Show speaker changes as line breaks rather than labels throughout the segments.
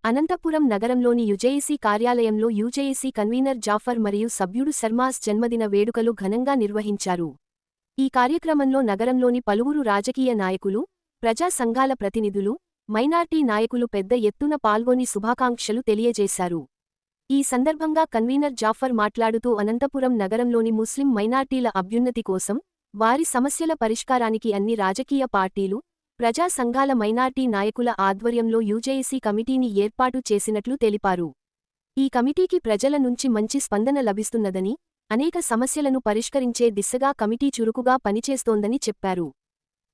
అనంతపురం నగరంలోని యుజేఏసీ కార్యాలయంలో యుజేఏసీ కన్వీనర్ జాఫర్ మరియు సభ్యుడు శర్మాస్ జన్మదిన వేడుకలు ఘనంగా నిర్వహించారు. ఈ కార్యక్రమంలో నగరంలోని పలువురు రాజకీయ నాయకులు, ప్రజా సంఘాల ప్రతినిధులు, మైనార్టీ నాయకులు పెద్ద ఎత్తున పాల్గొని శుభాకాంక్షలు తెలియజేశారు. ఈ సందర్భంగా కన్వీనర్ జాఫర్ మాట్లాడుతూ అనంతపురం నగరంలోని ముస్లిం మైనార్టీల అభ్యున్నతి కోసం, వారి సమస్యల పరిష్కారానికి అన్ని రాజకీయ పార్టీలు, ప్రజా సంఘాల మైనార్టీ నాయకుల ఆధ్వర్యంలో యుజేఏసీ కమిటీని ఏర్పాటు చేసినట్లు తెలిపారు. ఈ కమిటీకి ప్రజల నుంచి మంచి స్పందన లభిస్తున్నదని, అనేక సమస్యలను పరిష్కరించే దిశగా కమిటీ చురుకుగా పనిచేస్తోందని చెప్పారు.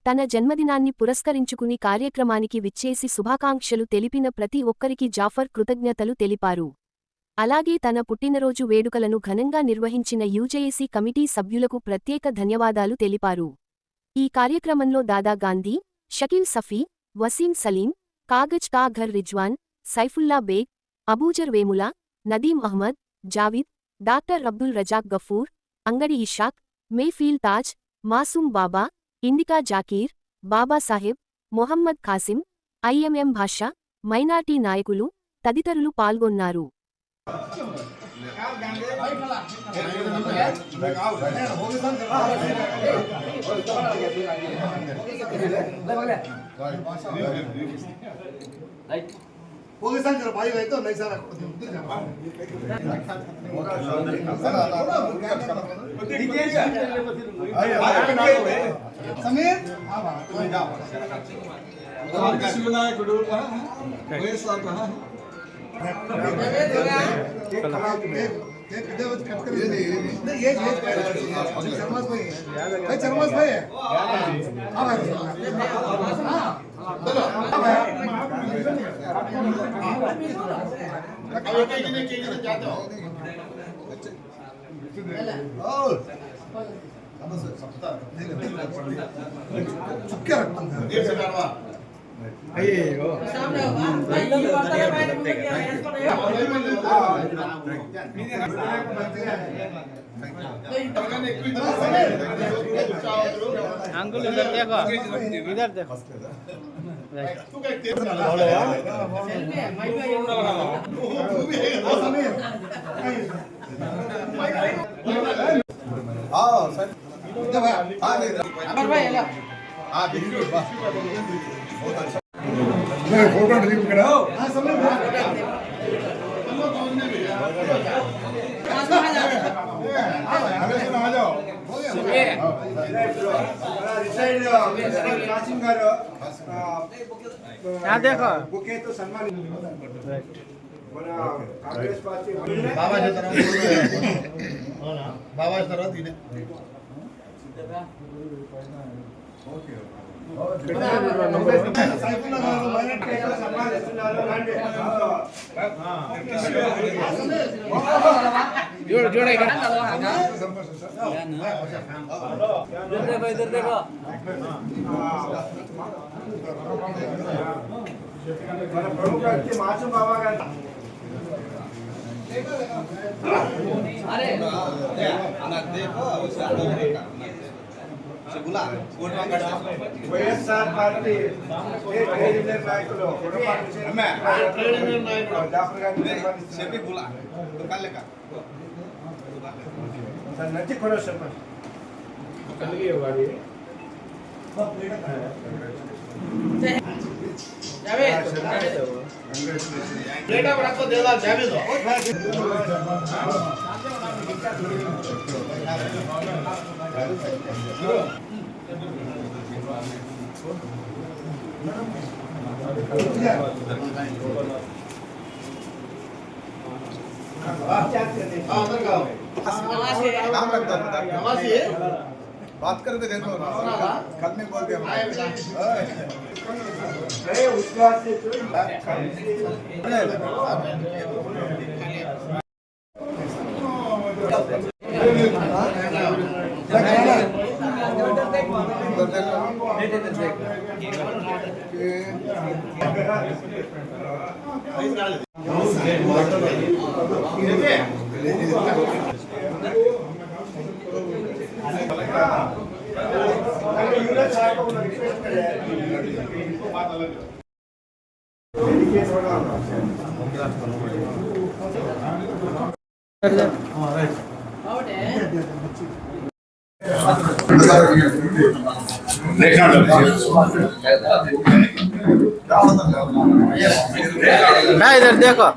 తన జన్మదినాన్ని పురస్కరించుకుని కార్యక్రమానికి విచ్చేసి శుభాకాంక్షలు తెలిపిన ప్రతి ఒక్కరికి జాఫర్ కృతజ్ఞతలు తెలిపారు. అలాగే తన పుట్టినరోజు వేడుకలను ఘనంగా నిర్వహించిన యుజేఏసీ కమిటీ సభ్యులకు ప్రత్యేక ధన్యవాదాలు తెలిపారు. ఈ కార్యక్రమంలో దాదా గాంధీ, షకీల్ సఫీ, వసీం సలీం, కాగజ్ కా ఘర్ రిజ్వాన్, సైఫుల్లా బేగ్, అబూజర్ వేముల, నదీం అహ్మద్, జావిద్, డాక్టర్ అబ్దుల్ రజాక్ గఫూర్, అంగడి ఇషాక్, మేఫీల్ తాజ్, మాసూమ్ బాబా, ఇందికా జాకీర్, బాబాసాహెబ్, మొహమ్మద్ ఖాసిం, ఐఎంఎం భాషా, మైనార్టీ నాయకులు తదితరులు పాల్గొన్నారు.
अंकुल इधर देखो, इधर देखो।
फोटो
देखो
बुके तो सम्मान कांग्रेस पार्टी
बाबा तरह
इधर देखो
प्रमुख मासूम बाबा का వైఎస్ఆర్ పార్టీ నాయకులు నచ్చి కొన చెప్పండి
बात करके देखो कल में बोल दिया
ना इधर देखो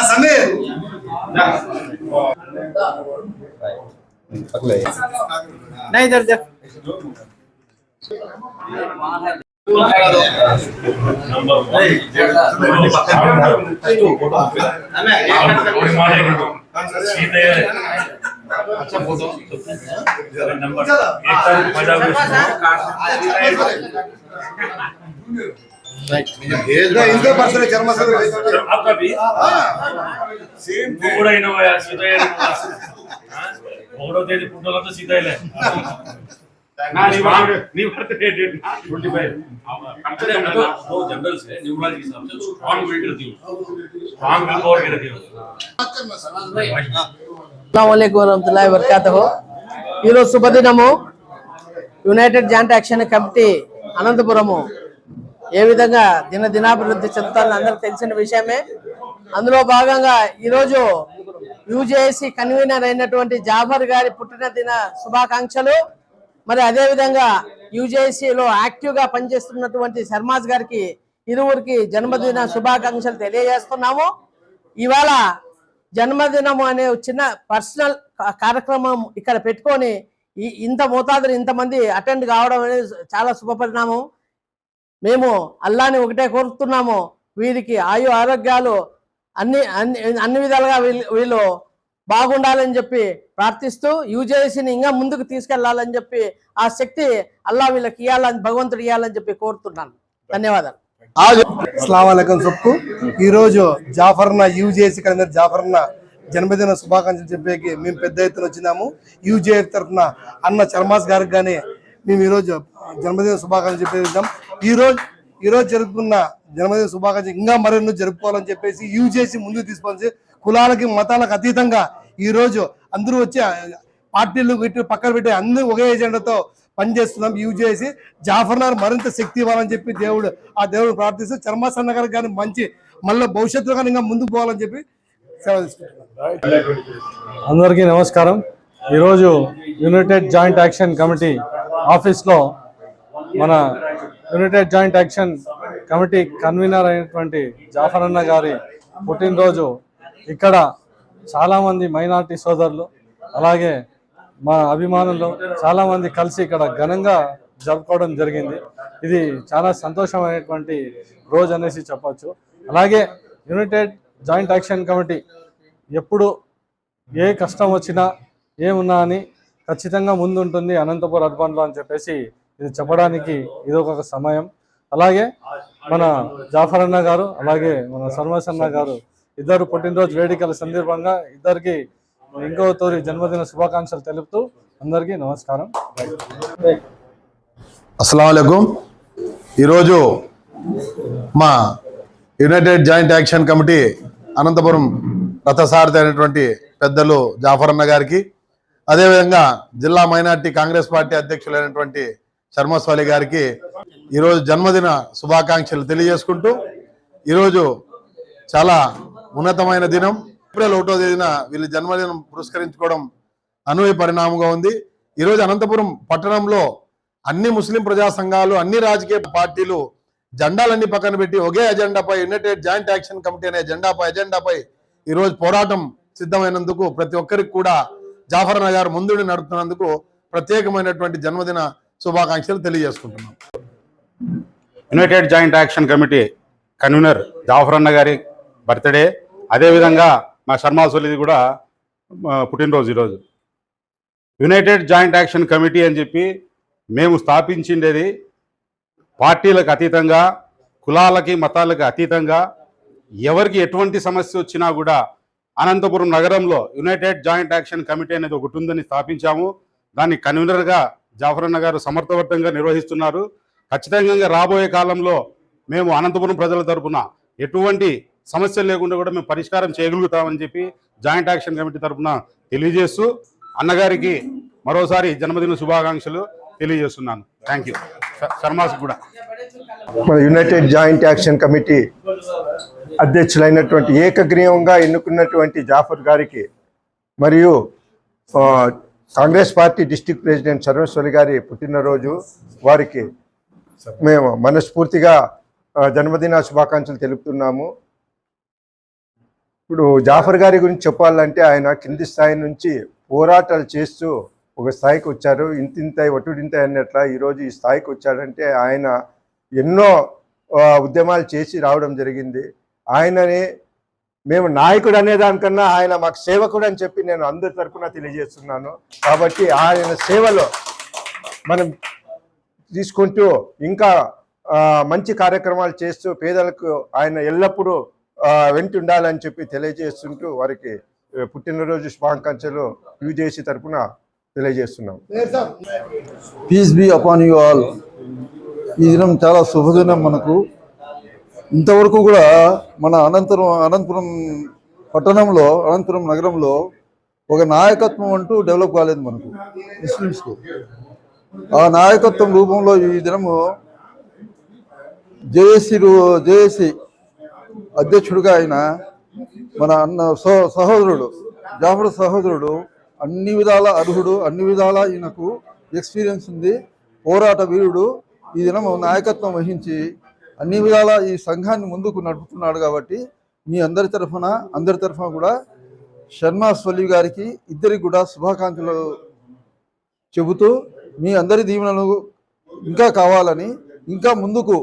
समीर
ना इधर देखो
अच्छा फोटो नंबर 1 तारीख पंजाब
इनका पर्सन चर्मा सर
आपका भी
सेम
वो కూడా ఇనోయా సీతయ్య ఒకటో తేదీ పుట్టలతో సీతయ్యలే ना नी बर्थडे डेट 25 कंपनी में तो जनरल से न्यूमरोलॉजी के हिसाब से स्ट्रांग विल रहती है स्ट्रांग विल पावर की रहती है
అస్సలాముఅలైకుం వరహమతుల్లాహి వబరకాతుహు. ఈరోజు శుభదినము. United joint action committee Anantapuram ఏ విధంగా దినాభివృద్ధి చెందుతుందో అందరికి తెలిసిన విషయమే. అందులో భాగంగా ఈరోజు యూజేఏసీ కన్వీనర్ అయినటువంటి జాఫర్ గారి పుట్టినదిన శుభాకాంక్షలు. మరి అదేవిధంగా యూజేఏసీలో యాక్టివ్గా పనిచేస్తున్నటువంటి శర్మాజ్ గారికి ఇరువురికి జన్మదిన శుభాకాంక్షలు తెలియజేస్తున్నాము. ఇవాళ జన్మదినము అనే చిన్న పర్సనల్ కార్యక్రమం ఇక్కడ పెట్టుకొని ఇంత మోతాదులు ఇంతమంది అటెండ్ కావడం అనేది చాలా శుభపరిణామం. మేము అల్లాని ఒకటే కోరుతున్నాము, వీరికి ఆయు ఆరోగ్యాలు అన్ని విధాలుగా వీళ్ళు బాగుండాలని చెప్పి ప్రార్థిస్తూ యూజేసీని ఇంకా ముందుకు తీసుకెళ్లాలని చెప్పి ఆ శక్తి అల్లా వీళ్ళకి ఇవ్వాలని భగవంతుడు ఇవ్వాలని చెప్పి కోరుతున్నాను. ధన్యవాదాలు.
అస్సలాముఅలైకుం సబ్కు ఈరోజు జాఫర్న యూజేసీ కన్వీనర్ జాఫర్న జన్మదిన శుభాకాంక్షలు చెప్పేకి మేము పెద్ద ఎత్తున వచ్చినాము. యూజేఎఫ్ తరఫున అన్న చర్మాస్ గారికి కానీ మేము ఈరోజు జన్మదిన శుభాకాంక్షలు చెప్పేద్దాం. ఈరోజు జరుపుకున్న జన్మదిన శుభాకాంక్షలు ఇంకా మరెన్నో జరుపుకోవాలని చెప్పేసి యూజేసీ ముందుకు తీసుకొని కులాలకి మతాలకు అతీతంగా ఈరోజు అందరూ వచ్చి పార్టీలు పెట్టి పక్కన పెట్టి అందరూ ఒకే ఎజెండాతో పనిచేస్తున్నాం. యూజేసీ జాఫర్నార్ మరింత శక్తి ఇవ్వాలని చెప్పి ఆ దేవుడు ప్రార్థిస్తూ చర్మాస్ అన్న గారికి కానీ మంచి మళ్ళీ భవిష్యత్తులో కానీ ఇంకా ముందుకు పోవాలని చెప్పి సేవ తీసుకుంటున్నాం.
అందరికీ నమస్కారం. ఈరోజు యునైటెడ్ జాయింట్ యాక్షన్ కమిటీ ఆఫీస్లో మన United joint action Committee convener అయినటువంటి జాఫర్ అన్న గారి పుట్టినరోజు ఇక్కడ చాలామంది మైనారిటీ సోదరులు అలాగే మా అభిమానులు చాలామంది కలిసి ఇక్కడ ఘనంగా జరుపుకోవడం జరిగింది. ఇది చాలా సంతోషమైనటువంటి రోజు అనేసి చెప్పచ్చు. అలాగే యునైటెడ్ జాయింట్ యాక్షన్ కమిటీ ఎప్పుడు ఏ కష్టం వచ్చినా ఏమున్నా అని ఖచ్చితంగా ముందుంటుంది అనంతపురం అర్బన్లో అని చెప్పేసి ఇది చెప్పడానికి ఇది ఒక సమయం. అలాగే మన జాఫర్ అన్న గారు అలాగే మన సర్మస్ అన్న గారు ఇద్దరు పుట్టినరోజు వేడుకల సందర్భంగా ఇద్దరికి ఇంకో తోరి జన్మదిన శుభాకాంక్షలు తెలుపుతూ అందరికీ నమస్కారం.
అస్సలాముఅలైకుం. ఈరోజు మా United joint action Committee Anantapur రథసారథి అయినటువంటి పెద్దలు జాఫర్ అన్న గారికి అదేవిధంగా జిల్లా మైనార్టీ కాంగ్రెస్ పార్టీ అధ్యక్షులైనటువంటి శర్మస్ అలీ గారికి ఈరోజు జన్మదిన శుభాకాంక్షలు తెలియజేసుకుంటూ ఈరోజు చాలా ఉన్నతమైన దినం. ఏప్రిల్ 1వ తేదీన వీళ్ళ జన్మదినం పురస్కరించుకోవడం అనూహ్య పరిణామంగా ఉంది. ఈరోజు అనంతపురం పట్టణంలో అన్ని ముస్లిం ప్రజా సంఘాలు అన్ని రాజకీయ పార్టీలు జెండాలన్నీ పక్కన పెట్టి ఒకే ఎజెండాపై యునైటెడ్ జాయింట్ యాక్షన్ కమిటీ అనే ఎజెండాపై ఈరోజు పోరాటం సిద్ధమైనందుకు ప్రతి ఒక్కరికి కూడా జాఫర్ అన్న గారు ముందుండి నడుపుతున్నందుకు ప్రత్యేకమైనటువంటి జన్మదిన శుభాకాంక్షలు తెలియజేసుకుంటున్నాం.
United joint action Committee convener Jafar అన్న గారి బర్త్డే, అదేవిధంగా మా శర్మాస్ అలీది కూడా పుట్టినరోజు ఈరోజు. యునైటెడ్ జాయింట్ యాక్షన్ కమిటీ అని చెప్పి మేము స్థాపించిండేది పార్టీలకు అతీతంగా కులాలకి మతాలకు అతీతంగా ఎవరికి ఎటువంటి సమస్య వచ్చినా కూడా అనంతపురం నగరంలో యునైటెడ్ జాయింట్ యాక్షన్ కమిటీ అనేది ఒకటి ఉందని స్థాపించాము. దాన్ని కన్వీనర్గా జాఫర్ అన్న గారు సమర్థవంతంగా నిర్వహిస్తున్నారు. ఖచ్చితంగా రాబోయే కాలంలో మేము అనంతపురం ప్రజల తరపున ఎటువంటి సమస్యలు లేకుండా కూడా మేము పరిష్కారం చేయగలుగుతామని చెప్పి జాయింట్ యాక్షన్ కమిటీ తరపున తెలియజేస్తూ అన్నగారికి మరోసారి జన్మదిన శుభాకాంక్షలు తెలియజేస్తున్నాను. Thank you. శర్మాస్ కూడా.
మన యునైటెడ్ జాయింట్ యాక్షన్ కమిటీ అధ్యక్షులైనటువంటి ఏకగ్రీవంగా ఎన్నుకున్నటువంటి జాఫర్ గారికి మరియు Congress party district president Sarveshwari గారి పుట్టినరోజు, వారికి మేము మనస్ఫూర్తిగా జన్మదిన శుభాకాంక్షలు తెలుపుతున్నాము. ఇప్పుడు జాఫర్ గారి గురించి చెప్పాలంటే ఆయన కింది స్థాయి నుంచి పోరాటాలు చేస్తూ ఒక స్థాయికి వచ్చారు. ఇంతింతాయి ఒటుడింతాయి అన్నట్ల ఈరోజు ఈ స్థాయికి వచ్చాడంటే ఆయన ఎన్నో ఉద్యమాలు చేసి రావడం జరిగింది. ఆయనని మేము నాయకుడు అనేదానికన్నా ఆయన మాకు సేవకుడు అని చెప్పి నేను అందరి తరఫున తెలియజేస్తున్నాను. కాబట్టి ఆయన సేవలో మనం తీసుకుంటూ ఇంకా మంచి కార్యక్రమాలు చేస్తూ పేదలకు ఆయన ఎల్లప్పుడూ వెంట ఉండాలని చెప్పి తెలియజేస్తుంటూ వారికి పుట్టినరోజు శుభాకాంక్షలు యూజేసీ తరఫున తెలియజేస్తున్నాం.
Peace be upon you all. ఈ దినం చాలా శుభదినం మనకు. ఇంతవరకు కూడా మన అనంతపురం పట్టణంలో, అనంతపురం నగరంలో ఒక నాయకత్వం అంటూ డెవలప్ కాలేదు మనకు ముస్లిమ్స్కు. ఆ నాయకత్వం రూపంలో ఈ దినము జేఏసీ అధ్యక్షుడిగా ఆయన మన సహోదరుడు జాఫర్ సహోదరుడు అన్ని విధాల అర్హుడు, అన్ని విధాల ఈయనకు ఎక్స్పీరియన్స్ ఉంది, పోరాట వీరుడు. ఈ దినము నాయకత్వం వహించి అన్ని విధాల ఈ సంఘాన్ని ముందుకు నడుపుతున్నాడు. కాబట్టి మీ అందరి తరఫున కూడా షర్మాస్ వలి గారికి ఇద్దరికి కూడా శుభాకాంక్షలు చెబుతూ మీ అందరి దీవెనలు ఇంకా కావాలని, ఇంకా ముందుకు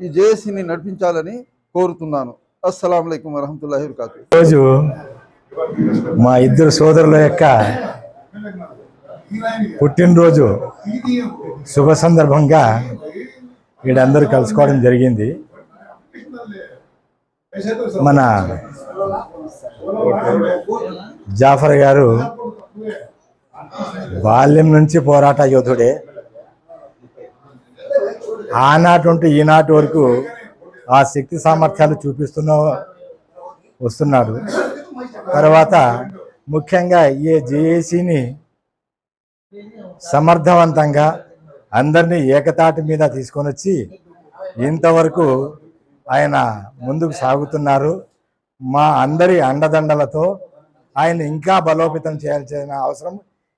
ఈ జేఏసీని నడిపించాలని కోరుతున్నాను. అస్సలాము అలైకుం వరహమతుల్లాహి వబరకాతుహు.
రోజు మా ఇద్దరు సోదరుల యొక్క పుట్టినరోజు శుభ సందర్భంగా వీళ్ళందరూ కలుసుకోవడం జరిగింది. మన జాఫర్ గారు బాల్యం నుంచి పోరాట యోధుడే. ఆనాటి నుండి ఈనాటి వరకు ఆ శక్తి సామర్థ్యాలు చూపిస్తూనే వస్తున్నాడు. తర్వాత ముఖ్యంగా ఈ జేఏసీని సమర్థవంతంగా అందరినీ ఏకతాటి మీద తీసుకొని వచ్చి ఇంతవరకు ఆయన ముందుకు సాగుతున్నారు. మా అందరి అండదండలతో ఆయన ఇంకా బలోపేతం చేయాల్సిన అవసరం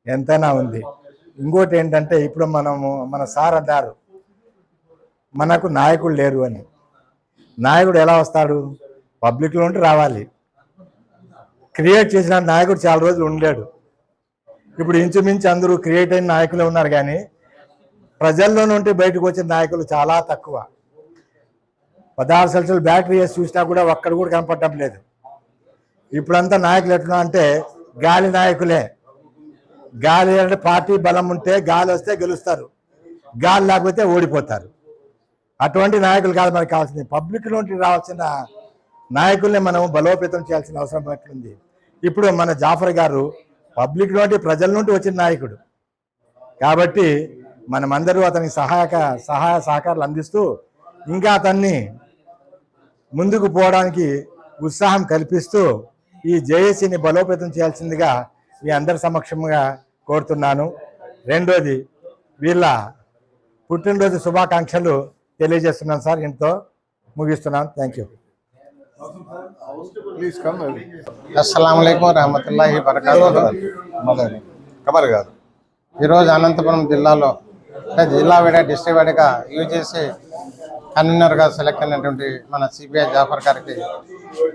ఎంతైనా ఉంది. ఇంకోటి ఏంటంటే ఇప్పుడు మన సార్ అన్నారు మనకు నాయకుడు లేరు అని. నాయకుడు ఎలా వస్తాడు? పబ్లిక్లో ఉంటే రావాలి. క్రియేట్ చేసిన నాయకుడు చాలా రోజులు ఉండలేడు. ఇప్పుడు ఇంచుమించు అందరూ క్రియేట్ అయిన నాయకులే ఉన్నారు, కానీ ప్రజల్లో నుండి బయటకు వచ్చిన నాయకులు చాలా తక్కువ. 16 సంవత్సరాలు బ్యాటరీ వేసి చూసినా కూడా ఒక్కడు కూడా కనపడటం లేదు. ఇప్పుడంతా నాయకులు ఎట్లా అంటే గాలి నాయకులే. గాలి అంటే పార్టీ బలం ఉంటే గాలి వస్తే గెలుస్తారు, గాలి లేకపోతే ఓడిపోతారు. అటువంటి నాయకులు కాదు మనకు కావాల్సింది. పబ్లిక్ నుండి రావాల్సిన నాయకుల్ని మనం బలోపేతం చేయాల్సిన అవసరం పట్టింది. ఇప్పుడు మన జాఫర్ గారు పబ్లిక్ నుండి, ప్రజల నుండి వచ్చిన నాయకుడు కాబట్టి మనమందరూ అతనికి సహాయ సహకారాలు అందిస్తూ ఇంకా అతన్ని ముందుకు పోవడానికి ఉత్సాహం కల్పిస్తూ ఈ జేఏసీని బలోపేతం చేయాల్సిందిగా మీ అందరి సమక్షంగా కోరుతున్నాను. రెండోది, వీళ్ళ పుట్టినరోజు శుభాకాంక్షలు తెలియజేస్తున్నాను సార్. ఇంట్లో ముగిస్తున్నాను. Thank you.
అస్సలాము అలైకుం వరహమతుల్లాహి వబరకాతుహు. ఈరోజు అనంతపురం జిల్లాలో జిల్లా డిస్ట్రిక్ట్ వాడిగా యూజేసీ కన్వీనర్గా సెలెక్ట్ అయినటువంటి మన సిపిఐ జాఫర్ గారికి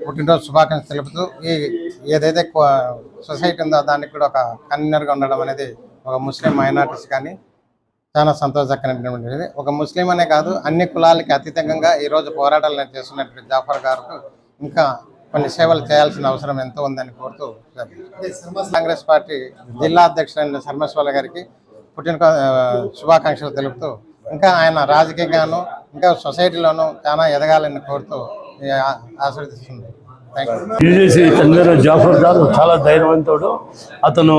పుట్టినరోజు శుభాకాంక్షలు తెలుపుతూ ఏదైతే సొసైటీ ఉందో దానికి కూడా ఒక కన్వీనర్గా ఉండడం అనేది ఒక ముస్లిం మైనారిటీస్ కానీ చాలా సంతోషకరమైనటువంటిది. ఒక ముస్లిం అనే కాదు, అన్ని కులాలకి అతీతంగా ఈరోజు పోరాటాలు చేస్తున్నటువంటి జాఫర్ గారికి ఇంకా కొన్ని సేవలు చేయాల్సిన అవసరం ఎంతో ఉందని కోరుతూ కాంగ్రెస్ పార్టీ జిల్లా అధ్యక్షులైన సర్మస్వాల గారికి శుభాకాంక్షలు తెలుపుతూ ఇంకా ఆయన రాజకీయంగాను ఇంకా సొసైటీలోనూ చాలా ఎదగాలని కోరుతూ ఆశీర్వదిస్తుంది.
యూజేసీ కన్వీనర్ జాఫర్ గారు చాలా ధైర్యవంతుడు. అతను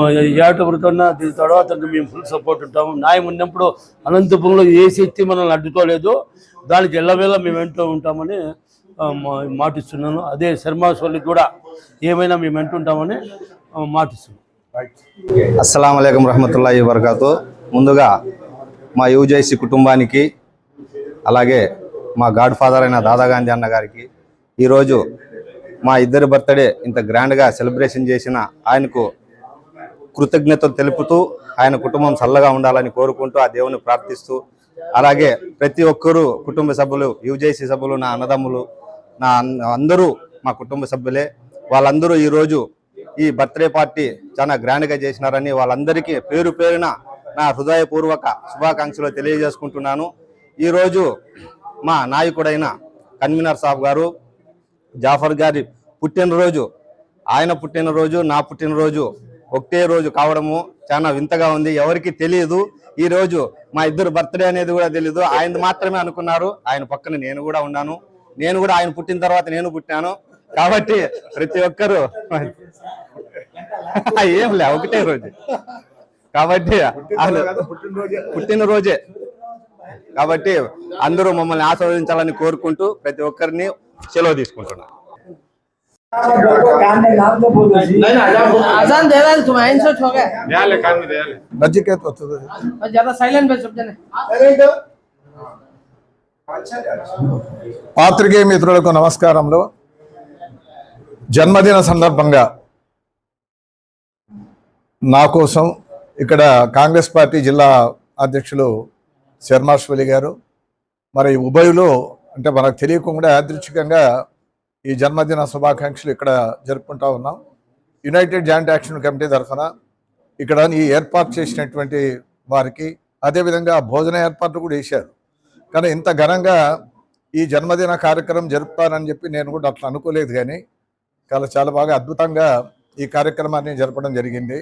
ఏటబడుతున్నా దిగుతాడో అతనికి మేము ఫుల్ సపోర్ట్ ఉంటాము. న్యాయం ఉన్నప్పుడు అనంతపురంలో ఏ శక్తి మనల్ని అడ్డుకోలేదు, దానికి ఎల్లవేళ మేము వెంటూ ఉంటామని మాటిస్తున్నాను. అదే శర్మాస్ వాళ్ళకి కూడా ఏమైనా మేము వెంటుంటామని మాటిస్తున్నాం.
అస్సలాము అలైకుం రహమతుల్లాహి వబరకాతుహు. ముందుగా మా యూజేసీ కుటుంబానికి అలాగే మా గాడ్ ఫాదర్ అయిన దాదా గాంధీ అన్న గారికి ఈరోజు మా ఇద్దరి బర్త్డే ఇంత గ్రాండ్గా సెలబ్రేషన్ చేసిన ఆయనకు కృతజ్ఞతలు తెలుపుతూ ఆయన కుటుంబం చల్లగా ఉండాలని కోరుకుంటూ ఆ దేవుని ప్రార్థిస్తూ, అలాగే ప్రతి ఒక్కరూ కుటుంబ సభ్యులు, యూజేసీ సభ్యులు, నా అన్నదమ్ములు, అందరూ మా కుటుంబ సభ్యులే. వాళ్ళందరూ ఈరోజు ఈ బర్త్డే పార్టీ చాలా గ్రాండ్గా చేసినారని వాళ్ళందరికీ పేరు పేరున నా హృదయపూర్వక శుభాకాంక్షలు తెలియజేసుకుంటున్నాను. ఈరోజు మా నాయకుడైన కన్వీనర్ సాబ్ గారు జాఫర్ గారి పుట్టినరోజు, ఆయన పుట్టినరోజు నా పుట్టినరోజు ఒకటే రోజు కావడము చాలా వింతగా ఉంది. ఎవరికి తెలియదు. ఈ రోజు మా ఇద్దరు బర్త్డే అనేది కూడా తెలియదు. ఆయన మాత్రమే అనుకున్నారు. ఆయన పక్కన నేను కూడా ఉన్నాను. నేను కూడా ఆయన పుట్టిన తర్వాత నేను పుట్టాను కాబట్టి ప్రతి ఒక్కరు ఏం లే ఒకటే రోజు కాబట్టి పుట్టినరోజే కాబట్టి అందరూ మమ్మల్ని ఆశీర్వదించాలని కోరుకుంటూ ప్రతి ఒక్కరిని సెలవు తీసుకుంటున్నాను.
आजान दे रहा है तुम आइन सोच हो गए
नजिकेत వస్తుంది
ज्यादा साइलेंट पे सब जने
పాత్రికేయ మిత్రులకు నమస్కారములు. జన్మదిన సందర్భంగా నా కోసం ఇక్కడ కాంగ్రెస్ పార్టీ జిల్లా అధ్యక్షులు శర్మాశ్వలి గారు మరి ఉభయలో అంటే మనకు తెలియకుండా యాదృచ్ఛికంగా ఈ జన్మదిన శుభాకాంక్షలు ఇక్కడ జరుపుకుంటా ఉన్నాం. యునైటెడ్ జాయింట్ యాక్షన్ కమిటీ తరఫున ఇక్కడ ఈ ఏర్పాటు చేసినటువంటి వారికి అదేవిధంగా భోజన ఏర్పాట్లు కూడా చేశారు. కానీ ఇంత ఘనంగా ఈ జన్మదిన కార్యక్రమం జరుపుతానని చెప్పి నేను కూడా అట్లా అనుకోలేదు. కానీ చాలా బాగా అద్భుతంగా ఈ కార్యక్రమాన్ని జరపడం జరిగింది.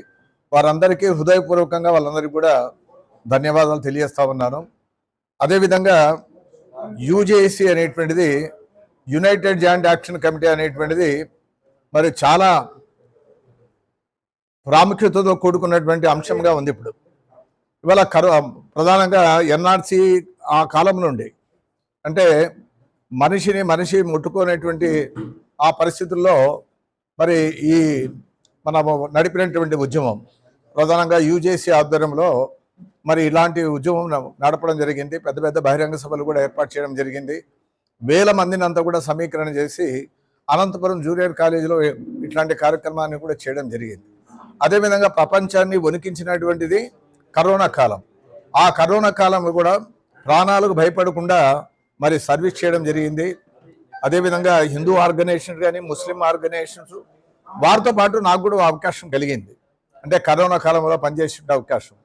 వారందరికీ హృదయపూర్వకంగా వాళ్ళందరికీ కూడా ధన్యవాదాలు తెలియజేస్తా ఉన్నాను. అదేవిధంగా యూజేసీ అనేటువంటిది, యునైటెడ్ జాయింట్ యాక్షన్ కమిటీ అనేటువంటిది మరి చాలా ప్రాముఖ్యతతో కూడుకున్నటువంటి అంశంగా ఉంది. ఇప్పుడు ఇవాళ ప్రధానంగా ఎన్ఆర్సీ ఆ కాలం నుండి అంటే మనిషి ముట్టుకునేటువంటి ఆ పరిస్థితుల్లో మరి ఈ మనము నడిపినటువంటి ఉద్యమం ప్రధానంగా యూజేసీ ఆధ్వర్యంలో మరి ఇలాంటి ఉద్యమం నడపడం జరిగింది. పెద్ద పెద్ద బహిరంగ సభలు కూడా ఏర్పాటు చేయడం జరిగింది. వేల మందిని అంతా కూడా సమీకరణ చేసి అనంతపురం జూనియర్ కాలేజీలో ఇట్లాంటి కార్యక్రమాన్ని కూడా చేయడం జరిగింది. అదేవిధంగా ప్రపంచాన్ని వణికించినటువంటిది కరోనా కాలం. ఆ కరోనా కాలంలో కూడా ప్రాణాలకు భయపడకుండా మరి సర్వీస్ చేయడం జరిగింది. అదేవిధంగా హిందూ ఆర్గనైజేషన్స్ కానీ ముస్లిం ఆర్గనైజేషన్స్ వారితో పాటు నాకు కూడా అవకాశం కలిగింది. అంటే కరోనా కాలంలో పనిచేసే అవకాశం.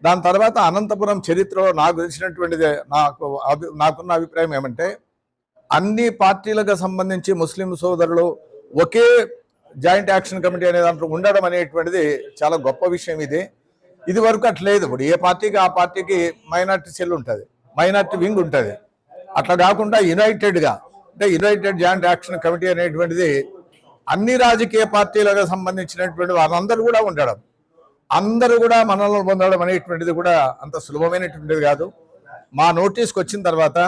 దాని తర్వాత అనంతపురం చరిత్రలో నాకు తెలిసినటువంటిది నాకున్న అభిప్రాయం ఏమంటే అన్ని పార్టీలకు సంబంధించి ముస్లిం సోదరులు ఒకే జాయింట్ యాక్షన్ కమిటీ అనే దాంట్లో ఉండడం అనేటువంటిది చాలా గొప్ప విషయం. ఇది వరకు అట్లేదు. ఇప్పుడు ఏ పార్టీకి ఆ పార్టీకి మైనార్టీ సెల్ ఉంటుంది, మైనార్టీ వింగ్ ఉంటుంది. అట్లా కాకుండా యునైటెడ్గా అంటే యునైటెడ్ జాయింట్ యాక్షన్ కమిటీ అనేటువంటిది అన్ని రాజకీయ పార్టీలకు సంబంధించినటువంటి వారందరూ కూడా ఉండడం, అందరూ కూడా మనల్ని పొందడం అనేటువంటిది కూడా అంత సులభమైనటువంటిది కాదు. మా నోటీస్కి వచ్చిన తర్వాత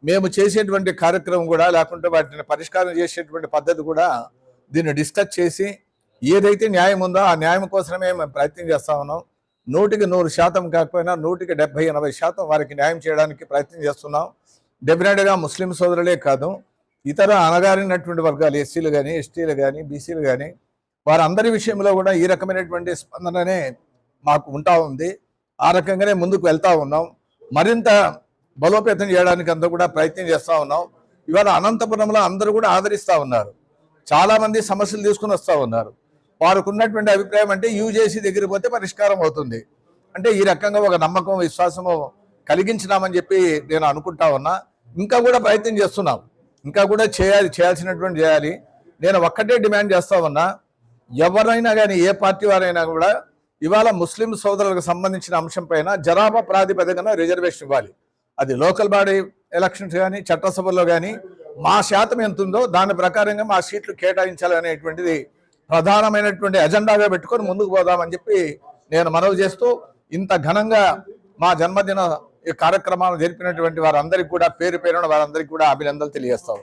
మేము చేసేటువంటి కార్యక్రమం కూడా లేకుంటే వాటిని పరిష్కారం చేసేటువంటి పద్ధతి కూడా దీన్ని డిస్కస్ చేసి ఏదైతే న్యాయం ఉందో ఆ న్యాయం కోసమే మేము ప్రయత్నం చేస్తా ఉన్నాం. 100% కాకపోయినా 70-80% వారికి న్యాయం చేయడానికి ప్రయత్నం చేస్తున్నాం. డెఫినెట్గా ముస్లిం సోదరులే కాదు, ఇతర అణగారినటువంటి వర్గాలు ఎస్సీలు కానీ ఎస్టీలు కానీ బీసీలు కానీ వారందరి విషయంలో కూడా ఈ రకమైనటువంటి స్పందననే మాకు ఉంటా ఉంది. ఆ రకంగానే ముందుకు వెళ్తా ఉన్నాం. మరింత బలోపేతం చేయడానికి అంతా కూడా ప్రయత్నం చేస్తూ ఉన్నాం. ఇవాళ అనంతపురంలో అందరూ కూడా ఆదరిస్తూ ఉన్నారు. చాలామంది సమస్యలు తీసుకుని వస్తూ ఉన్నారు. వారికి ఉన్నటువంటి అభిప్రాయం అంటే యూజేసీ దగ్గర పోతే పరిష్కారం అవుతుంది అంటే ఈ రకంగా ఒక నమ్మకం విశ్వాసము కలిగించినామని చెప్పి నేను అనుకుంటా ఉన్నా. ఇంకా కూడా ప్రయత్నం చేస్తున్నాం. ఇంకా కూడా చేయాల్సినటువంటి చేయాలి. నేను ఒక్కటే డిమాండ్ చేస్తా ఉన్నా, ఎవరైనా కానీ ఏ పార్టీ వారైనా కూడా ఇవాళ ముస్లిం సోదరులకు సంబంధించిన అంశం పైన జనాభా ప్రాతిపదికన రిజర్వేషన్ ఇవ్వాలి. అది లోకల్ బాడీ ఎలక్షన్స్ కానీ చట్టసభల్లో కానీ మా శాతం ఎంత ఉందో దాని ప్రకారంగా మా సీట్లు కేటాయించాలనేటువంటిది ప్రధానమైనటువంటి అజెండాగా పెట్టుకొని ముందుకు పోదామని చెప్పి నేను మనవి చేస్తూ ఇంత ఘనంగా మా జన్మదిన ఈ కార్యక్రమాలు జరిపినటువంటి వారందరికీ కూడా పేరు పేరున వారందరికీ కూడా అభినందనలు తెలియజేస్తాం.